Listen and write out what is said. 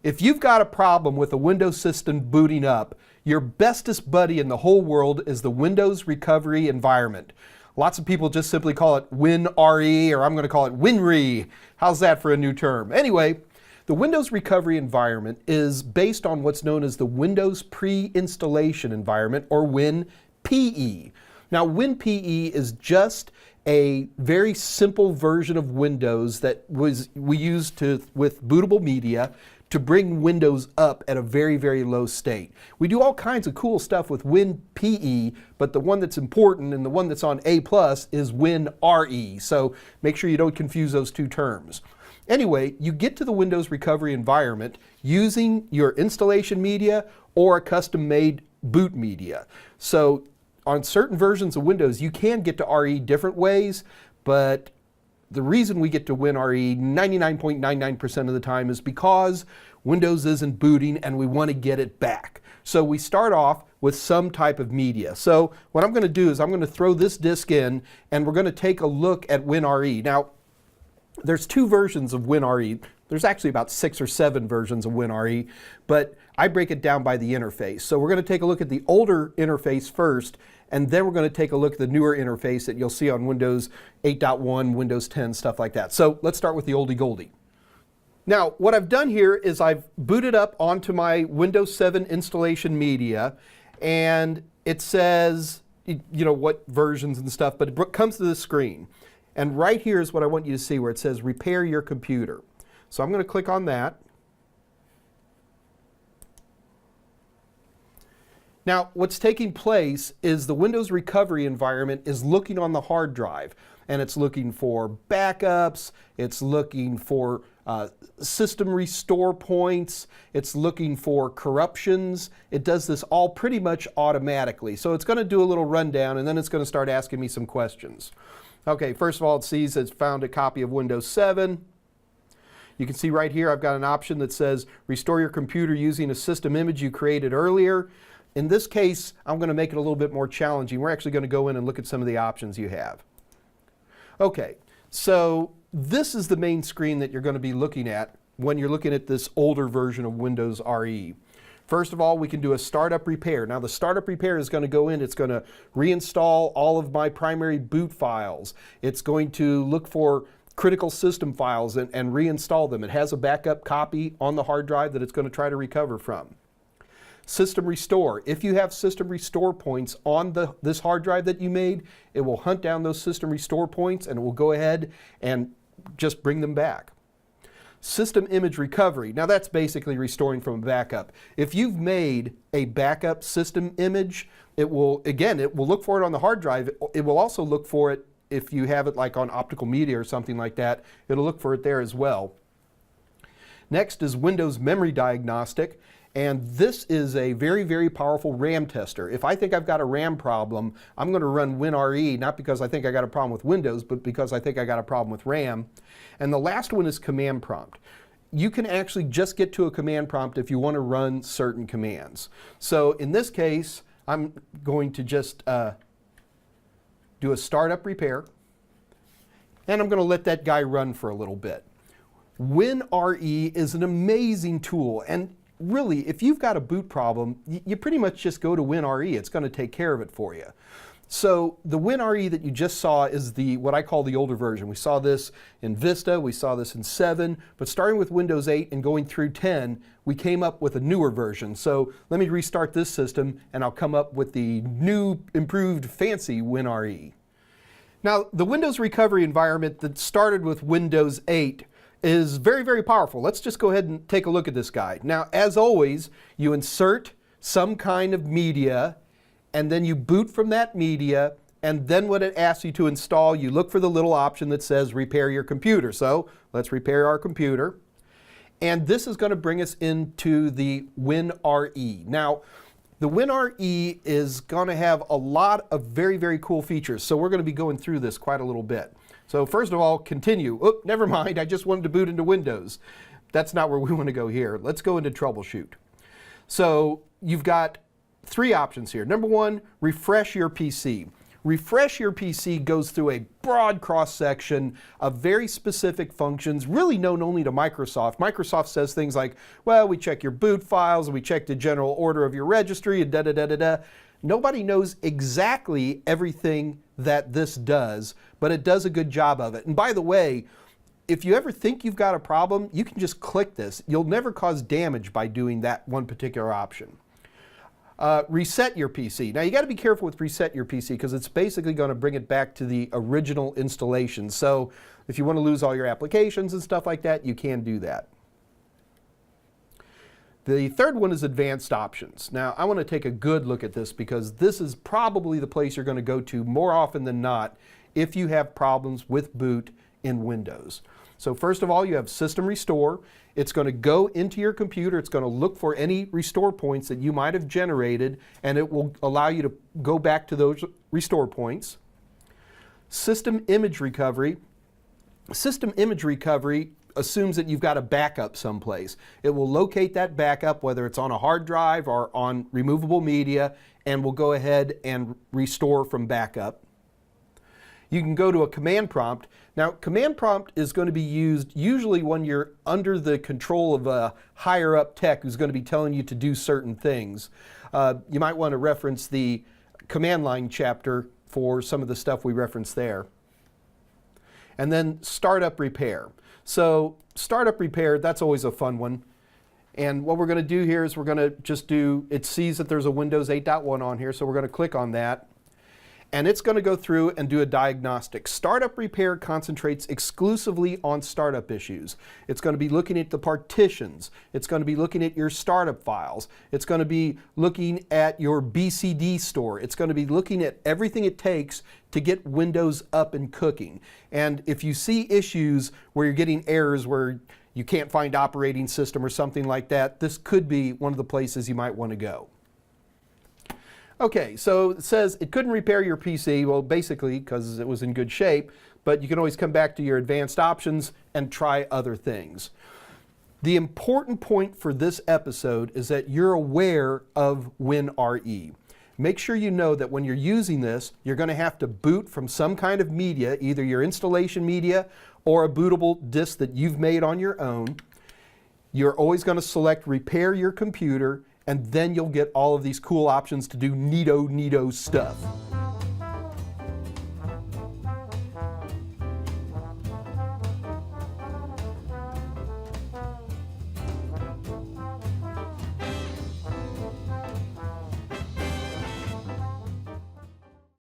If you've got a problem with a Windows system booting up, your bestest buddy in the whole world is the Windows Recovery Environment. Lots of people just simply call it WinRE, or I'm going to call it WinRE. How's that for a new term? Anyway, the Windows Recovery Environment is based on what's known as the Windows Pre-Installation Environment, or WinPE. Now, WinPE is just a very simple version of Windows that we used with bootable media to bring Windows up at a very, very low state. We do all kinds of cool stuff with WinPE, but the one that's important and the one that's on A+ is WinRE. So make sure you don't confuse those two terms. Anyway, you get to the Windows Recovery Environment using your installation media or a custom-made boot media. So on certain versions of Windows, you can get to RE different ways, but the reason we get to WinRE 99.99% of the time is because Windows isn't booting and we want to get it back. So we start off with some type of media. So what I'm going to do is I'm going to throw this disk in and we're going to take a look at WinRE. Now, there's two versions of WinRE. There's actually about 6 or 7 versions of WinRE, but I break it down by the interface. So we're going to take a look at the older interface first, and then we're going to take a look at the newer interface that you'll see on Windows 8.1, Windows 10, stuff like that. So let's start with the oldie goldie. Now, what I've done here is I've booted up onto my Windows 7 installation media, and it says, you know, what versions and stuff, but it comes to the screen. And right here is what I want you to see, where it says repair your computer. So I'm going to click on that. Now, what's taking place is the Windows Recovery Environment is looking on the hard drive, and it's looking for backups, it's looking for system restore points, it's looking for corruptions. It does this all pretty much automatically. So it's going to do a little rundown, and then it's going to start asking me some questions. Okay, first of all, it sees it's found a copy of Windows 7. You can see right here I've got an option that says restore your computer using a system image you created earlier. In this case, I'm going to make it a little bit more challenging. We're actually going to go in and look at some of the options you have. Okay, so this is the main screen that you're going to be looking at when you're looking at this older version of Windows RE. First of all, we can do a startup repair. Now, the startup repair is going to go in, it's going to reinstall all of my primary boot files. It's going to look for critical system files and reinstall them. It has a backup copy on the hard drive that it's going to try to recover from. System restore. If you have system restore points on this hard drive that you made, it will hunt down those system restore points and it will go ahead and just bring them back. System image recovery. Now that's basically restoring from a backup. If you've made a backup system image, it will look for it on the hard drive. It will also look for it if you have it like on optical media or something like that. It'll look for it there as well. Next is Windows Memory Diagnostic. And this is a very, very powerful RAM tester. If I think I've got a RAM problem, I'm going to run WinRE, not because I think I got a problem with Windows, but because I think I got a problem with RAM. And the last one is command prompt. You can actually just get to a command prompt if you want to run certain commands. So in this case, I'm going to just do a startup repair, and I'm going to let that guy run for a little bit. WinRE is an amazing tool, and really, if you've got a boot problem, you pretty much just go to WinRE. It's going to take care of it for you. So the WinRE that you just saw is what I call the older version. We saw this in Vista, we saw this in 7, but starting with Windows 8 and going through 10, we came up with a newer version. So let me restart this system and I'll come up with the new, improved, fancy WinRE. Now, the Windows Recovery Environment that started with Windows 8 is very, very powerful. Let's just go ahead and take a look at this guy. Now, as always, you insert some kind of media, and then you boot from that media, and then when it asks you to install, you look for the little option that says repair your computer. So let's repair our computer. And this is going to bring us into the WinRE. Now, the WinRE is going to have a lot of very, very cool features. So we're going to be going through this quite a little bit. So first of all, continue. Oh, never mind, I just wanted to boot into Windows. That's not where we want to go here. Let's go into troubleshoot. So you've got 3 options here. Number 1, refresh your PC. Refresh Your PC goes through a broad cross-section of very specific functions, really known only to Microsoft. Microsoft says things like, well, we check your boot files, and we check the general order of your registry, and da-da-da-da-da. Nobody knows exactly everything that this does, but it does a good job of it. And by the way, if you ever think you've got a problem, you can just click this. You'll never cause damage by doing that one particular option. Reset your PC. Now you got to be careful with reset your PC because it's basically going to bring it back to the original installation. So if you want to lose all your applications and stuff like that, you can do that. The third one is advanced options. Now I want to take a good look at this because this is probably the place you're going to go to more often than not if you have problems with boot in Windows. So first of all, you have System Restore. It's going to go into your computer. It's going to look for any restore points that you might have generated, and it will allow you to go back to those restore points. System Image Recovery. System Image Recovery assumes that you've got a backup someplace. It will locate that backup, whether it's on a hard drive or on removable media, and will go ahead and restore from backup. You can go to a command prompt. Now, command prompt is going to be used usually when you're under the control of a higher up tech who's going to be telling you to do certain things. You might want to reference the command line chapter for some of the stuff we referenced there. And then startup repair. So startup repair, that's always a fun one. And what we're going to do here is we're going to just do, it sees that there's a Windows 8.1 on here, so we're going to click on that. And it's going to go through and do a diagnostic. Startup repair concentrates exclusively on startup issues. It's going to be looking at the partitions. It's going to be looking at your startup files. It's going to be looking at your BCD store. It's going to be looking at everything it takes to get Windows up and cooking. And if you see issues where you're getting errors where you can't find operating system or something like that, this could be one of the places you might want to go. Okay, so it says it couldn't repair your PC, well basically because it was in good shape, but you can always come back to your advanced options and try other things. The important point for this episode is that you're aware of WinRE. Make sure you know that when you're using this, you're going to have to boot from some kind of media, either your installation media or a bootable disk that you've made on your own. You're always going to select repair your computer, and then you'll get all of these cool options to do neato stuff.